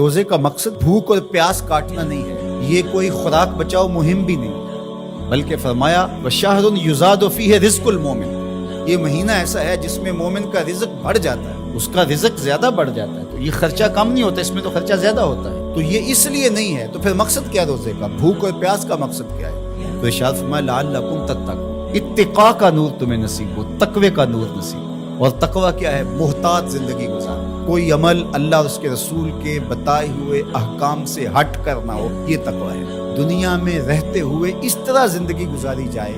روزے کا مقصد بھوک اور پیاس کاٹنا نہیں ہے، یہ کوئی خوراک بچاؤ مہم بھی نہیں، بلکہ فرمایا وَشَهْرٌ يُزَادُ فِيهِ رِزْقُ الْمُؤْمِنِ، یہ مہینہ ایسا ہے جس میں مومن کا رزق بڑھ جاتا ہے، اس کا رزق زیادہ بڑھ جاتا ہے، تو یہ خرچہ کم نہیں ہوتا، اس میں تو خرچہ زیادہ ہوتا ہے، تو یہ اس لیے نہیں ہے، تو پھر مقصد کیا روزے کا؟ بھوک اور پیاس کا مقصد کیا ہے؟ تو ارشاد فرمایا لعلکم تتقون، اتقاء کا نور تمہیں نصیب ہو، تقوی کا نور نصیب ہو۔ اور تقوی کیا ہے؟ محتاط زندگی گزارنا، کوئی عمل اللہ اور اس کے رسول کے بتائے ہوئے احکام سے ہٹ کر نہ ہو، یہ تقوی ہے۔ دنیا میں رہتے ہوئے اس طرح زندگی گزاری جائے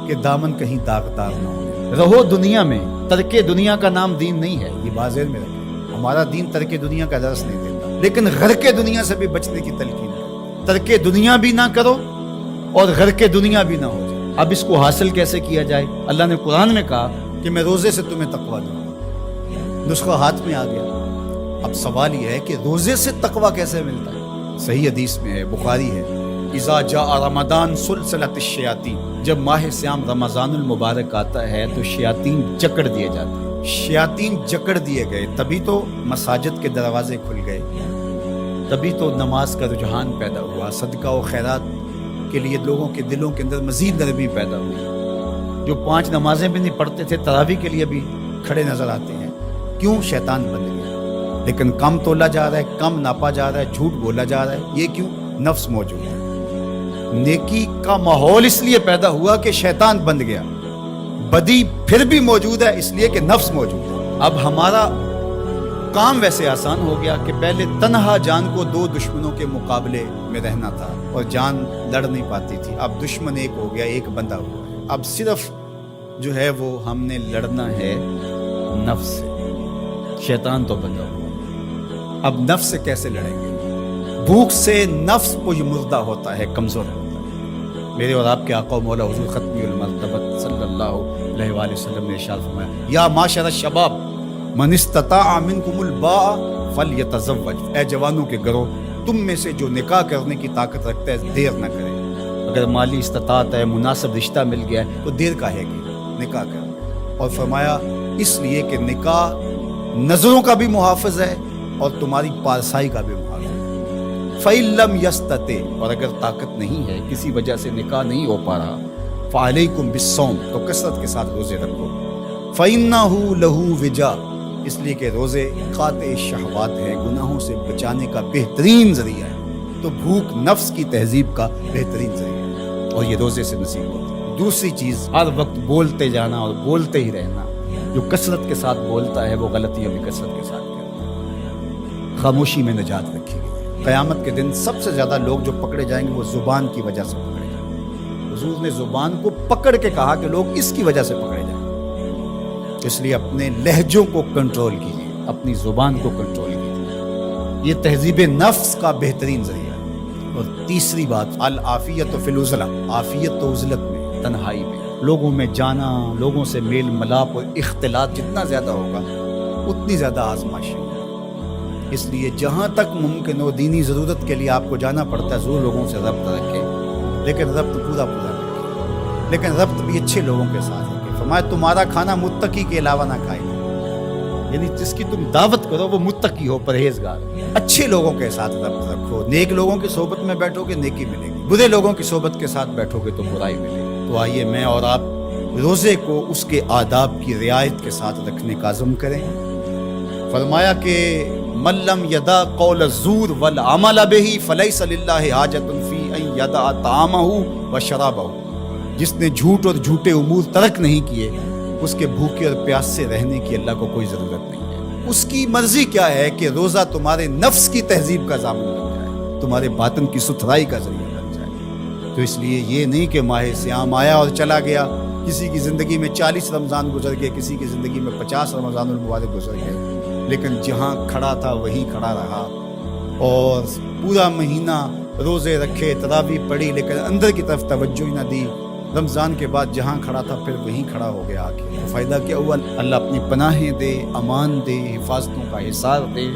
کہ دامن کہیں داغدار نہ ہو، رہو دنیا میں، ترک دنیا کا نام دین نہیں ہے، یہ بازیر میں رکھیں، ہمارا دین ترک دنیا کا درس نہیں دیتا، لیکن غرق دنیا سے بھی بچنے کی تلقین ہے، ترک دنیا بھی نہ کرو اور غرق دنیا بھی نہ ہو جائے۔ اب اس کو حاصل کیسے کیا جائے؟ اللہ نے قرآن میں کہا کہ میں روزے سے تمہیں تقوی دوں گا، نسخہ ہاتھ میں آ گیا۔ اب سوال یہ ہے کہ روزے سے تقوی کیسے ملتا ہے؟ صحیح حدیث میں ہے، بخاری ہے، اذا جاء رمضان سلسلۃ الشیاطین، جب ماہ سیام رمضان المبارک آتا ہے تو شیاطین جکڑ دیے جاتے ہیں، شیاطین جکڑ دیے گئے، تبھی تو مساجد کے دروازے کھل گئے، تبھی تو نماز کا رجحان پیدا ہوا، صدقہ و خیرات کے لیے لوگوں کے دلوں کے اندر مزید نرمی پیدا ہوئی، جو 5 نمازیں بھی نہیں پڑھتے تھے تراویح کے لیے بھی کھڑے نظر آتے ہیں۔ کیوں؟ شیطان بن گیا، لیکن کم تولا جا رہا ہے، کم ناپا جا رہا ہے، جھوٹ بولا جا رہا ہے، یہ کیوں؟ نفس موجود ہے۔ نیکی کا ماحول اس لیے پیدا ہوا کہ شیطان بن گیا، بدی پھر بھی موجود ہے اس لیے کہ نفس موجود ہے۔ اب ہمارا کام ویسے آسان ہو گیا کہ پہلے تنہا جان کو 2 دشمنوں کے مقابلے میں رہنا تھا اور جان لڑ نہیں پاتی تھی، اب دشمن ایک ہو گیا، ایک بندہ ہوا ہے، اب صرف جو ہے وہ ہم نے لڑنا ہے نفس سے، شیطان تو بندہ ہوا، اب نفس سے کیسے لڑیں گے؟ بھوک سے نفس پج مردہ ہوتا ہے، کمزور ہوتا ہے۔ میرے اور آپ کے آقا و مولا حضور ختمی المرتبہ صلی اللہ علیہ وآلہ وسلم نے ارشاد فرمایا یا معاشر الشباب من استطاع منکم الباء فلیتزوج، اے جوانوں کے گروہ، تم میں سے جو نکاح کرنے کی طاقت رکھتا ہے دیر نہ کرے، اگر مالی استطاعت ہے، مناسب رشتہ مل گیا ہے تو دیر کاہے گی، نکاح کر۔ اور فرمایا اس لیے کہ نکاح نظروں کا بھی محافظ ہے اور تمہاری پارسائی کا بھی محافظ ہے۔ فَإِن لَّمْ يَسْتَطِعْ، اور اگر طاقت نہیں ہے، کسی وجہ سے نکاح نہیں ہو پا رہا، فَعَلَيْكُمْ بِالصَّوْمِ، تو کثرت کے ساتھ روزے رکھو، فَإِنَّهُ لَهُ وِجَاءٌ، اس لیے کہ روزے قاطع شہوات ہے، گناہوں سے بچانے کا بہترین ذریعہ ہے، تو بھوک نفس کی تہذیب کا بہترین ذریعہ ہے اور یہ روزے سے نصیب ہوتا ہے۔ دوسری چیز، ہر وقت بولتے جانا اور بولتے ہی رہنا، جو کثرت کے ساتھ بولتا ہے وہ غلطیوں بھی کثرت کے ساتھ کرتا ہے۔ خاموشی میں نجات رکھی گئی ہے، قیامت کے دن سب سے زیادہ لوگ جو پکڑے جائیں گے وہ زبان کی وجہ سے پکڑے جائیں گے۔ حضور نے زبان کو پکڑ کے کہا کہ لوگ اس کی وجہ سے پکڑے جائیں گے، اس لیے اپنے لہجوں کو کنٹرول کیجیے، اپنی زبان کو کنٹرول کیجیے، یہ تہذیب نفس کا بہترین ذریعہ ہے۔ اور تیسری بات، العافیت فی العزلہ، عافیت تو عزلت میں، تنہائی میں، لوگوں میں جانا، لوگوں سے میل ملاپ اور اختلاط جتنا زیادہ ہوگا اتنی زیادہ آزمائشیں ہوگی، اس لیے جہاں تک ممکن ہو دینی ضرورت کے لیے آپ کو جانا پڑتا ہے، ضرور لوگوں سے ربط رکھیں، لیکن ربط پورا رکھیں، لیکن ربط بھی اچھے لوگوں کے ساتھ رکھیں۔ فرمایا تمہارا کھانا متقی کے علاوہ نہ کھائے، یعنی جس کی تم دعوت کرو وہ متقی ہو، پرہیزگار، اچھے لوگوں کے ساتھ ربط رکھو، نیک لوگوں کی صحبت میں بیٹھو گے نیکی ملے گی، برے لوگوں کی صحبت کے ساتھ بیٹھو گے تو برائی ملے گی۔ تو آئیے میں اور آپ روزے کو اس کے آداب کی رعایت کے ساتھ رکھنے کا عزم کریں۔ فرمایا کہ من لم یدع قول الزور والعمل به فلیس للہ حاجۃ فی ان یدع طعامہ وشرابہ، جس نے جھوٹ اور جھوٹے امور ترک نہیں کیے اس کے بھوکے اور پیاس سے رہنے کی اللہ کو کوئی ضرورت نہیں ہے۔ اس کی مرضی کیا ہے کہ روزہ تمہارے نفس کی تہذیب کا ضامن بن جائے، تمہارے باطن کی ستھرائی کا ذریعہ بن جائے۔ تو اس لیے یہ نہیں کہ ماہ سیام آیا اور چلا گیا، کسی کی زندگی میں 40 رمضان گزر گئے، کسی کی زندگی میں 50 رمضان المبارک گزر گئے، لیکن جہاں کھڑا تھا وہیں کھڑا رہا اور پورا مہینہ روزے رکھے، تراویح پڑھی، لیکن اندر کی طرف توجہ ہی نہ دی، رمضان کے بعد جہاں کھڑا تھا پھر وہیں کھڑا ہو گیا آ کے، تو فائدہ کیا ہوا؟ اللہ اپنی پناہیں دے، امان دے، حفاظتوں کا حصار دے۔